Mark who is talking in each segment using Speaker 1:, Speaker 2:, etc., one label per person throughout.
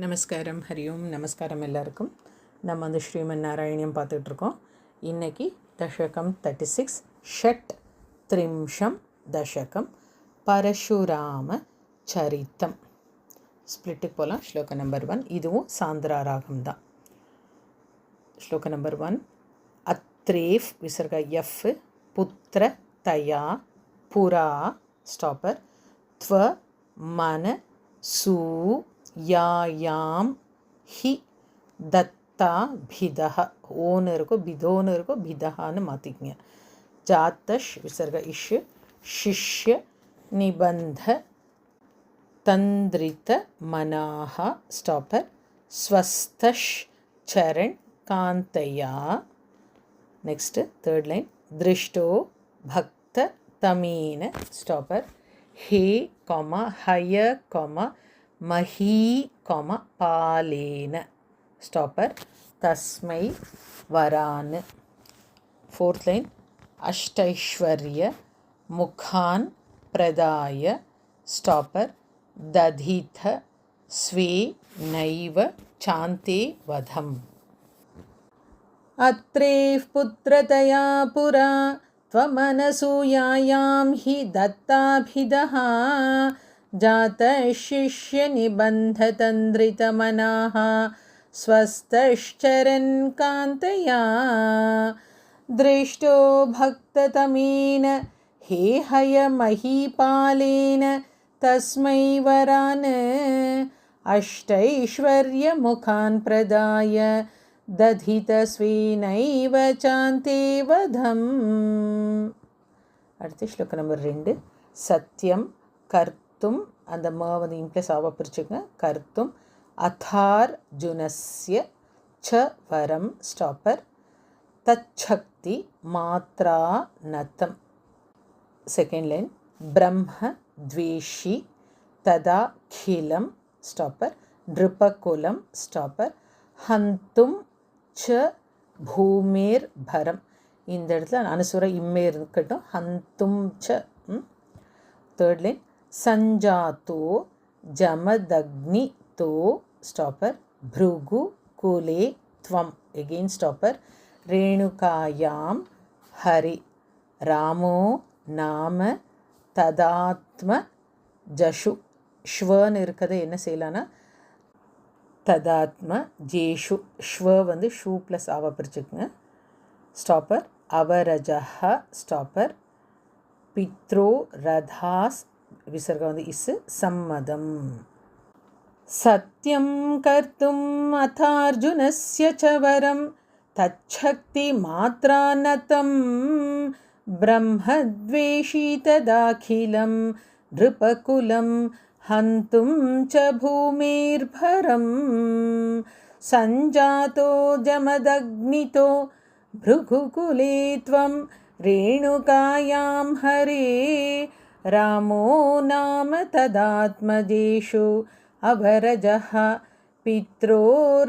Speaker 1: நமஸ்காரம், ஹரியோம். நமஸ்காரம் எல்லாருக்கும். நம்ம வந்து ஸ்ரீமன் நாராயணியம் பார்த்துட்ருக்கோம். இன்றைக்கி தசகம் 36 ஷட் த்ரிம்ஷம் தசகம் பரசுராம சரித்தம். ஸ்பிளிட்டுக்கு போகலாம். ஸ்லோக நம்பர் 1. இதுவும் சாந்திரா ராகம் தான். ஸ்லோக நம்பர் 1. அத்ரேஃப் விசர்க எஃப் புத்திர தயா புரா ஸ்டாப்பர் த்வ மன சூ யாயாம் ஹி தத்தா பிதஹ. ஓன்னு இருக்கும், பிதோன்னு இருக்கும், பிதஹான்னு மாற்றிக்கங்க. ஜாத்தஷ் விசர்க இஷ் சிஷ்ய நிபந்த தந்திரித மனாஹ ஸ்டாப்பர் ஸ்வஸ்தஷ் சரண் காந்தையா. Next third line. திருஷ்டோ பக்த தமீன ஸ்டாப்பர் ஹே கொமா ஹய கொமா மஹீ கொம பாலேன ஸ்டாப்பர் தஸ்மை வரான். Fourth line. அஷ்டைஸ்வர்ய முகான் பிரதாய ஸ்டாப்பர் ததித ஸ்வே நைவ சாந்தே வதம். அத்ரேஃப் புத்ரதயா புரா त्वमनसूयायां हि दत्ताभिदः जातशिष्यनिबन्धतन्द्रितमनाः स्वस्तश्चरन् कान्तया. दृष्टो भक्ततमेन हेहय महीपालेन तस्मै वरान् अष्टैश्वर्यमुखान् प्रदाय दधित स्वेनैव चान्ते वधम्. அடுத்து ஸ்லோக நம்பர் 2. சத்தியம் கர்த்தும், அந்த வந்து இம்ப்ளஸ் ஆவ பிரிச்சுங்க. கர்த்தும் அதார்ஜுனஸ்ய ச வரம் ஸ்டாப்பர் தச்சக்தி மாத்ரா நதம். Second line. பிரம்ம த்வேஷி ததா கிலம் ஸ்டாப்பர் நிருபகுலம் ஸ்டாப்பர் ஹந்தும் ச பூமேர் பரம். இந்த இடத்துல அனுசுர இம்மே இருக்கட்டும். ஹந்தும் ச. Third line. சஞ்சாத்தோ ஜமதக்னி தோ ஸ்டாப்பர் பிருகு குலே த்வம் எகெயின் ஸ்டாப்பர் ரேணுகாயாம் ஹரி ராமோ நாம ததாத்ம ஜஷு. ஸ்வன்னு இருக்கிறத என்ன செய்யலான்னா ததாத்ம ஜேஷு. ஸ்வ வந்து ஷூ ப்ளஸ் ஆவ பிரிச்சுக்குங்க. ஸ்டாப்பர் அவரஜஹ ஸ்டாப்பர் பித்ரோ ரதாஸ் விசர்க வந்து இஸ் சம்மதம். சத்யம் கர்த்தும் அதார்ஜுனஸ்ய ச வரம் தச்சக்தி மாத்ரா நதம் பிரம்மத்வேஷி ததாகிலம் நிருபகுலம் ஹந்தும் ச பூமேர்பரம் சஞ்சாதோ ஜமதக்னிதோ भृगुकुले त्वं रेणुकायां हरे रामो नाम तदात्मजेषु अवरजः पित्रो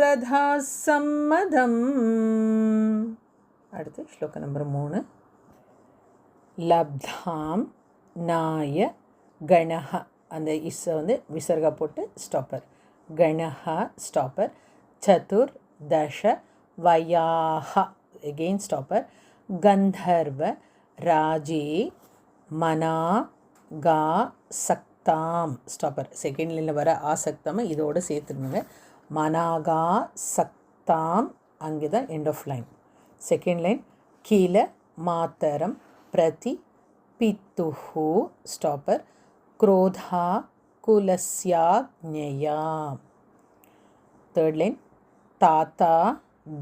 Speaker 1: रथाः सम्मदम्. அடுத்து ஸ்லோக நம்பர் 3. லப்தாம் நாய கணஹ, அந்த இஸ் வந்து விசர்கா போட்டு ஸ்டாப்பர் கணஹ ஸ்டாப்பர் சதுர் தஷ வயாக again stopper கந்தர்வ ராஜே மனா கா சக்தாம் ஸ்டாப்பர். செகண்ட் லைனில் வர ஆசக்தம் இதோடு சேர்த்துருங்க. மனாகா சக்தாம் அங்கே தான் end of line. Second line. கீழ மாத்தரம் பிரதி பித்துஹு ஸ்டாப்பர் குரோதா குலஸ்யாக்ஞயா. Third line. தாத்தா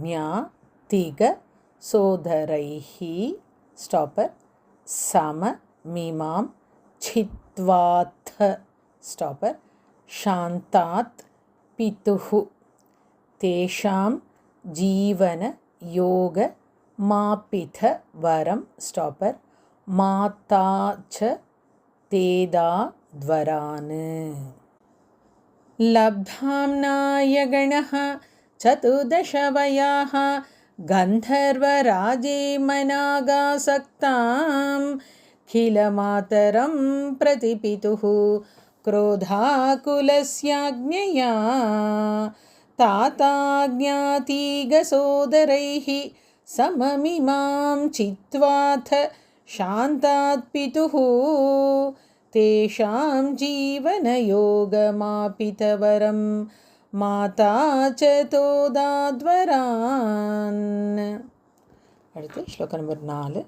Speaker 1: ஞா திக சோதரைஹி ஸ்டாப்பர் சம மீமாம் சித்வாத் ஸ்டாப்பர் சாந்தாத் பிதுஹு தேஷாம் ஜீவன யோக மாபித வரம் ஸ்டாப்பர் மாதாச்ச தேதா துவரான். லப்தாம் நாயகணः சதுர்தச வயாः गन्धर्वराजे मनागासक्तां खिलमातरं प्रतिपितुः क्रोधाकुलस्याज्ञया ताताज्ञातीगसोदरैः सममिमां चित्वाथ शान्तात् पितुः तेषां जीवनयोगमापितवरं माता च तोदाद्वरान्. அடுத்து ஸ்லோகம் நம்பர் 4.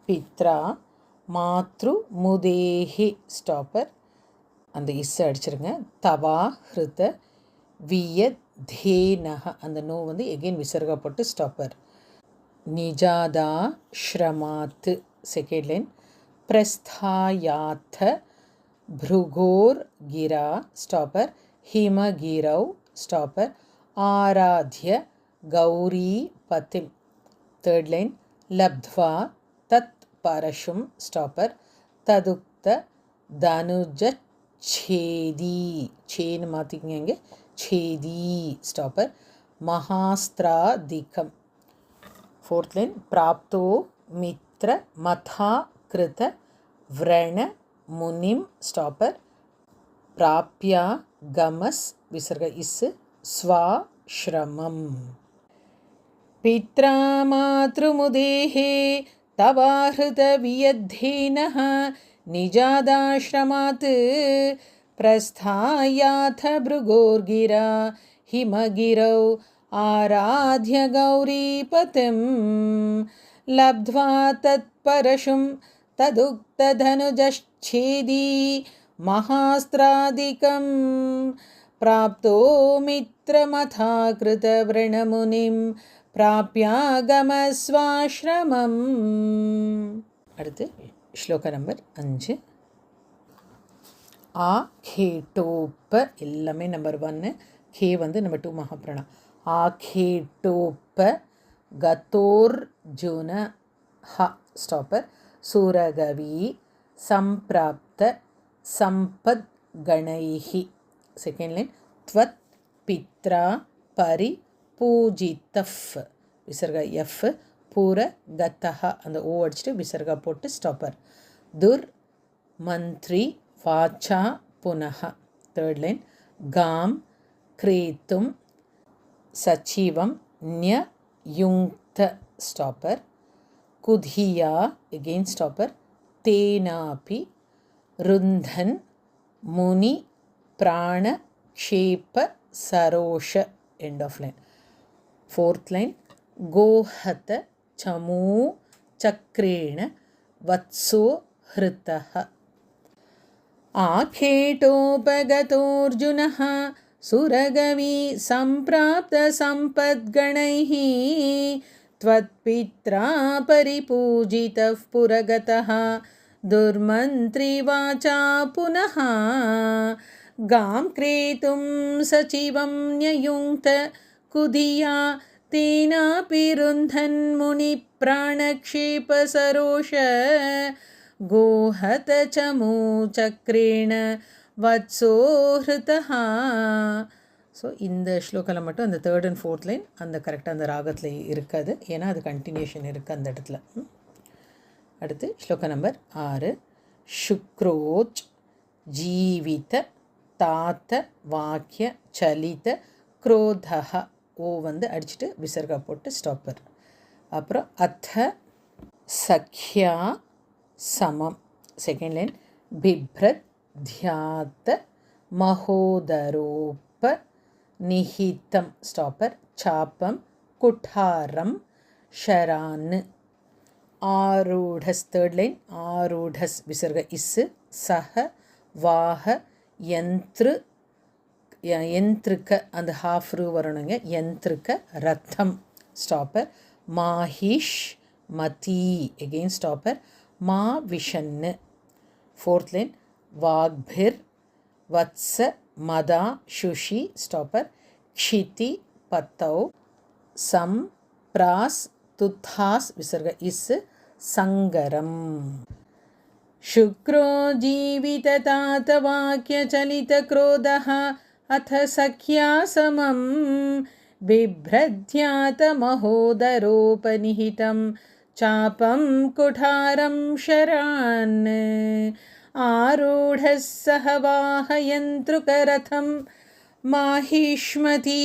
Speaker 1: பித்ரா மாத்ரு முதேஹி ஸ்டாப்பர், அந்த இஸ்ஸை அடிச்சிருங்க. தவா ஹிருத வியத்தேனஹ, அந்த நோ வந்து எகெயின் விசர்கா போட்டு ஸ்டாப்பர். நிஜாதா ஸ்ரமாத் செகண்ட் லைன். பிரஸ்தாயாத்த भृगोर गिरा स्टॉपर. हिमगिरौ स्टॉपर. आराध्य गौरी पतिम थर्ड लाइन. लब्ध्वा तत् परशुम स्टॉपर. तदुक्त धनुजच्छेदी, छेन मातिंगे छेदी स्टॉपर. महास्त्रादिकम फोर्थ लाइन. प्राप्तो मित्र मथा कृत व्रण मुनिम स्टॉपर. प्राप्या गमस विसर्ग इस स्वाश्रमम. पित्रा मातृमुदेहे तवाहृत वियद्धेनः निजादाश्रमात् प्रस्थायाथ भृगोर्गिरा हिमगिरौ आराध्य गौरीपतिं लब्ध्वा तत्परशुं तदुक्तधनुजच्छेदी महास्त्रादिकं प्राप्तो मित्रमथा कृतव्रणमुनिं प्राप्यागमस्वाश्रमम्. அடுத்து ஸ்லோக நம்பர் 5. ஆ கேட்டோப்ப எல்லாமே நம்பர் 1, கே வந்து நம்பர் 2 மகாபிரணா. ஆ கேட்டோப்ப கதோர்ஜுன ஹ ஸ்டாப்பர். சூரகவி சம்பிராப்த சம்பத் கணைஹி செகண்ட் லைன். த்வத் பித்ரா பரி பூஜிதஃப் விசர்கா எஃப். பூர கத்தஹ அந்த ஓ அடிச்சுட்டு விசர்கா போட்டு ஸ்டாப்பர். துர் மந்த்ரி வாச்சா புனஹ தேர்ட் லைன். காம் கிரேத்தும் சச்சிவம் ன்ய யுங்க்த ஸ்டாப்பர். कुधिया again stopper. तेनापि रुन्धन मुनि प्राण क्षेप सरोष end of line. fourth line. Gohat चमू चक्रेण वत्सो हृतः. आखेटोपगतोऽर्जुनः सुरगवी सम्प्राप्त सम्पद्गणैः त्वत्पित्रा परिपूजितः पुरगतः दुर्मन्त्रिवाचा पुनः. गां क्रेतुं सचिवं न्ययुङ्क्त कुधिया तेनापि रुन्धन्मुनिप्राणक्षेपसरोष. गोहत चमूचक्रेण वत्सो हृतः. ஸோ இந்த ஸ்லோக்கில் மட்டும் அந்த தேர்ட் அண்ட் ஃபோர்த் லைன் அந்த கரெக்டாக அந்த ராகத்தில் இருக்காது, ஏன்னா அது கண்டினியூஷன் இருக்குது அந்த இடத்துல. அடுத்து ஸ்லோகம் நம்பர் 6. சுக்ரோச் ஜீவித தாத்த வாக்கிய சலித குரோதஹ ஓ வந்து அடிச்சுட்டு விசர்கா போட்டு ஸ்டாப்பர். அப்புறம் அத்த சக்யா சமம் செகண்ட் லைன். பிப்ரத் தியாத்த மகோதரோப்ப நிஹிதம் ஸ்டாப்பர். சாப்பம் குட்டாரம் ஷரான். ஆரூடஸ் தேர்ட் லைன். ஆரூடஸ் விசர்க இஸ்ஸு. சஹ வாஹ யந்த்ரு யந்த்ருக்க அந்த ஹாஃப் ரூ வரணுங்க. யந்த்ருக்க ரத்தம் ஸ்டாப்பர். மாஹிஷ் மதி எகெயின் ஸ்டாப்பர். மா விஷன்னு ஃபோர்த் லைன். வாக்பிர் வத்ச மதா சுஷி ஸ்டாப்பர். க்ஷிதி பத்தௌ சம் பிராஸ் துத்தாஸ் விசர்க இஸ் சங்கரம். शुक्रो जीविततातवाक्यचलितक्रोधः अथ सख्या समं बिभ्रद्यातमहोदरोपनिहितं चापं कुठारं शरान्. आरूढः सह वाहयन्त्रुकरथं माहिष्मति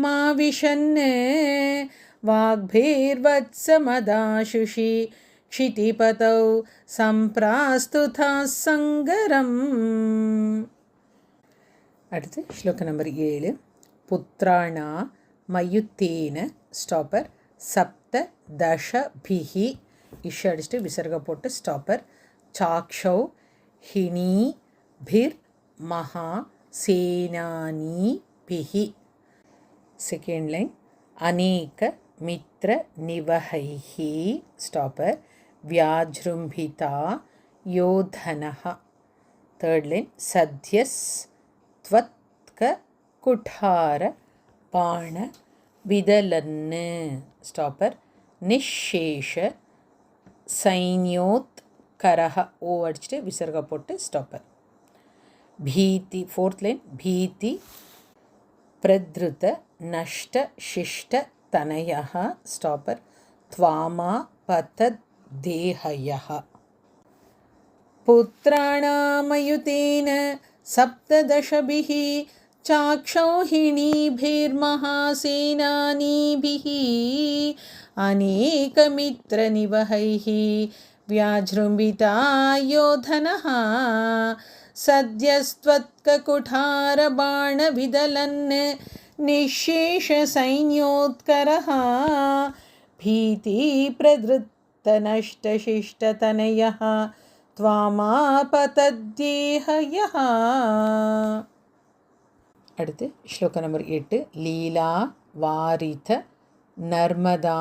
Speaker 1: मा विशन् वाग्भिर्वत्समदाशुषि क्षितिपतौ सम्प्रास्तुताः सङ्गरम्. அடுத்து ஸ்லோகம் நம்பர் 7. புத்ராணா மயுத்தேன ஸ்டாப்பர் சப்த தஷபிஹி இஷ அடிச்சுட்டு விசர்க போட்டு ஸ்டாப்பர் சாக்ஷௌ ஹினி பிர் மகா சேனானி பிஹி. செகண்ட் லைன் அநேக மித்ர நிவஹைஹி ஸ்டாப்பர் வியாஜ்ரும்பிதா யோதனஹ. தேர்ட் லைன் சத்யஸ் त्वत्क कुठार बाण विदलन् स्टॉपर निशेष सैन्योत्करः ओ अडिचिट्टु विसर्ग पोट्टु स्टॉपर भीति. फोर्थ लाइन भीति प्रधृत नष्ट शिष्ट तनयः स्टॉपर त्वामा पतद्देहयः. पुत्राणामयुतेन सप्तदशभिः चाक्षौहिणीभिर्महासेनानीभिः अनेकमित्रनिवहैः व्याजृम्भिता योधनः सद्यस्त्वत्ककुठारबाणविदलन् निःशेषसैन्योत्करः भीतिप्रधृतनष्टशिष्टतनयः त्वामापतद्देहयः. அடுத்து ஸ்லோகம் நம்பர் 8. லீலா வாரித நர்மதா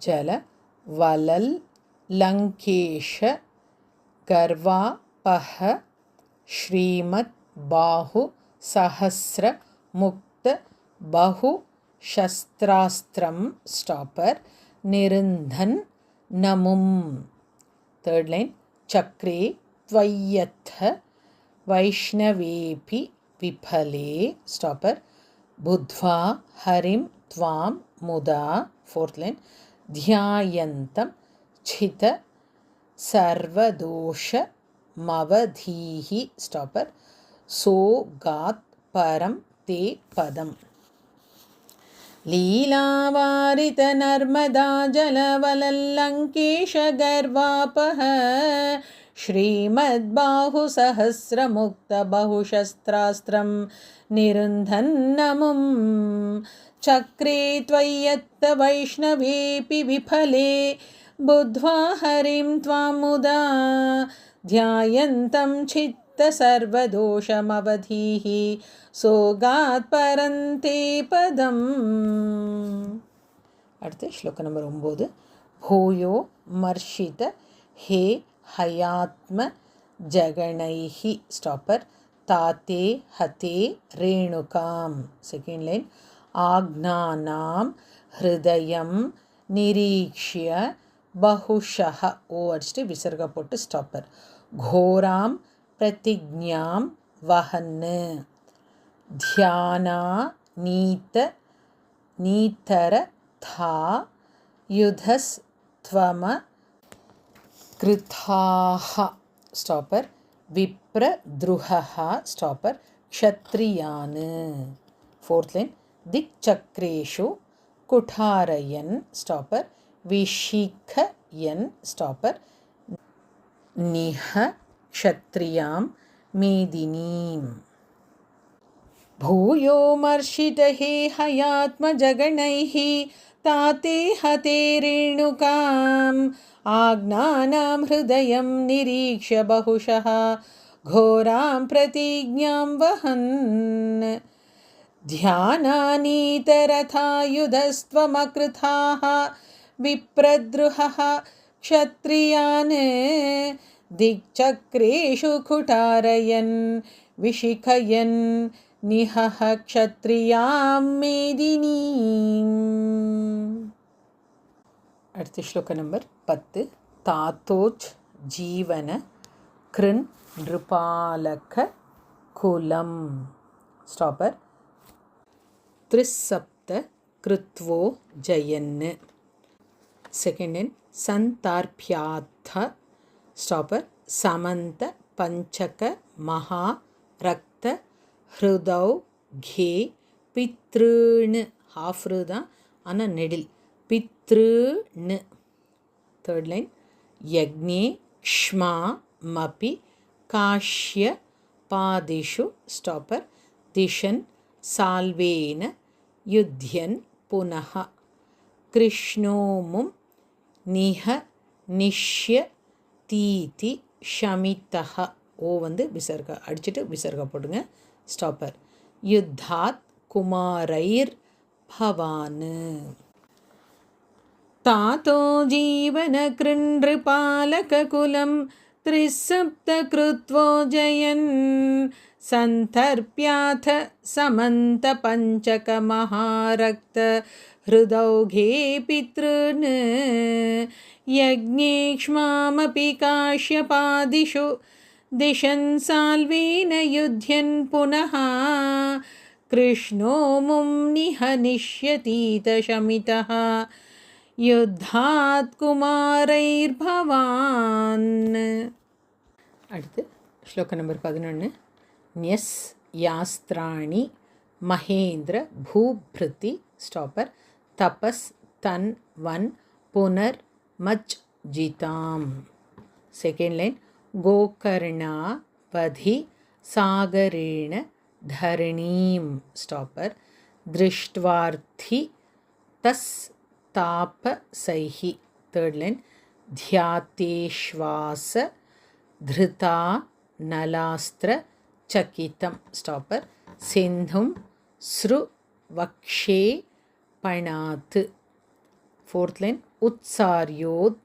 Speaker 1: ஜல வலல் லங்கேஷ கர்வாபஹ ஸ்ரீமத் பாஹு சஹஸ்ர முக்த பஹு சஸ்திராஸ்திரம் ஸ்டாப்பர் நிருந்தன் நமும். தேர்ட் லைன் चक्रे त्वय्यथ वैष्णवेपि विफले स्टॉपर बुद्ध्वा हरिं त्वां मुदा. फोर्थ लाइन ध्यायन्तं छित सर्वदोषमवधीः स्टॉपर सोगात् परं ते पदम्. लीलावारित नर्मदा जलवलल्लङ्केश गर्वापः श्रीमद्बाहु सहस्रमुक्त बहुशस्त्रास्त्रं निरुन्धन्नमुं चक्रे त्वय्यत्त वैष्णवेऽपि विफले बुद्ध्वा हरिं त्वां मुदा ध्यायन्तं चित्त सर्वदोषमवधीः सोगात् परन्ते पदम्. அடுத்து ஸ்லோகம் நம்பர் 9. भूयो मर्षित हे हयात्म जगणैहि स्टॉपर ताते हते रेणुकाम. सेकेंड लाइन आज्ञानां हृदयं निरीक्ष्य बहुशः ओ अडिचिट्टु विसर्ग पोट्टु स्टॉपर घोरां प्रतिज्ञां वहन् ध्याना नीत नीतर था युधस्त्वम कृताः स्टॉपर विप्रद्रुहः स्टॉपर क्षत्रियान्. फोर्थ लाइन दिक्चक्रेषु कुठारयन् स्टॉपर विशिखयन् स्टॉपर निह क्षत्रियां मेदिनीम्. भूयो मर्षित हे हयात्मजगणैः ताते हते रेणुकाम् आज्ञानां हृदयं निरीक्ष्य बहुशः घोरां प्रतिज्ञां वहन् ध्यानानीतरथायुधस्त्वमकृताः विप्रद्रुहः क्षत्रियान् दिक्चक्रेषु कुठारयन् विशिखयन् निहः क्षत्रियां मेदिनीम्. அடுத்த ஸ்லோக நம்பர் 10. தாத்தோச் ஜீவன கிருன் நிருபாலக குலம் stopper त्रिसप्त कृत्वो Jayan. Second in संतार्भ्याथ stopper समंत पंचक महा रक्त हृदौ घे पितॄन् हाफ தான் ஆனால் நெடில் पितॄन्. थर्ड लाइन यज्ञे क्ष्मा मपि काश्य पादिषु स्टॉपर दिशन् साल्वेन युध्यन् पुनः कृष्णोमुं निह निश्य तीति शमितः. ओ வந்து விசர்க அடிச்சிட்டு விசர்க போடுங்க ஸ்டாப்பர். யுத்தாத் குமாரைர் भवान्. तातो जीवनकृन्नृपालककुलं त्रिसप्तकृत्वो जयन् सन्तर्प्याथ समन्तपञ्चकमहारक्त हृदौघे पितॄन् यज्ञेक्ष्मामपि काश्यपादिषु दिशन् साल्वेन युध्यन् पुनः कृष्णो मुं निह निश्यतीतशमितः युद्धात् कुमारैर्भवान्. அடுத்து ஸ்லோக நம்பர் 11. न्यस् यास्त्राणि महेन्द्र भूभृति स्टॉपर तपस् तन वन पुनर्मज् जिताम. सेकेंड लाइन गोकर्णा वधि सागरेण धरणीं स्टॉपर दृष्ट्वार्थि तस् तापसैहि. थर्ड लाइन ध्यातेश्वास धृता नलास्त्र चकितं स्टॉपर सिंधुं स्रुवक्षे पणात्. फोर्थ लाइन उत्सार्यो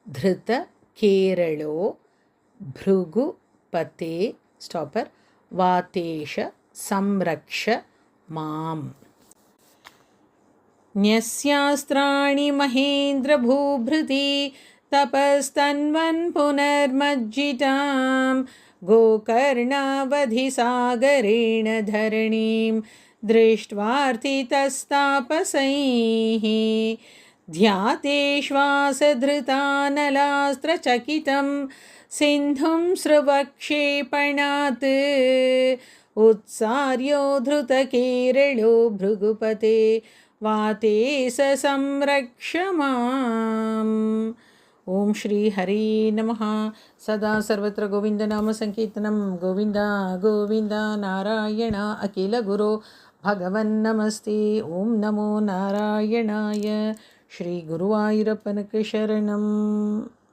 Speaker 1: धृत केरलो भृगुपते स्टॉपर वातेश संरक्ष माम्. न्यस्यास्त्राणि महेन्द्र भूभृति तपस्तन्वन् पुनर्मज्जितां गोकर्णावधि सागरेण धरणीं दृष्ट्वार्थितस्तापसैः ध्यातेश्वासधृतानलास्त्रचकितं सिन्धुं स्रवक्षेपणात् उत्सार्यो धृतकेरलो भृगुपते वाते स संरक्ष माम्. ओम श्री हरि नमः. सदा सर्वत्र गोविंद नाम संकीर्तनम गोविंद गोविंद नारायण अखिल गुरो भगवन् नमस्ते. ओम नमो नारायणाय. श्री गुरुवायूरप्पनके शरणम्.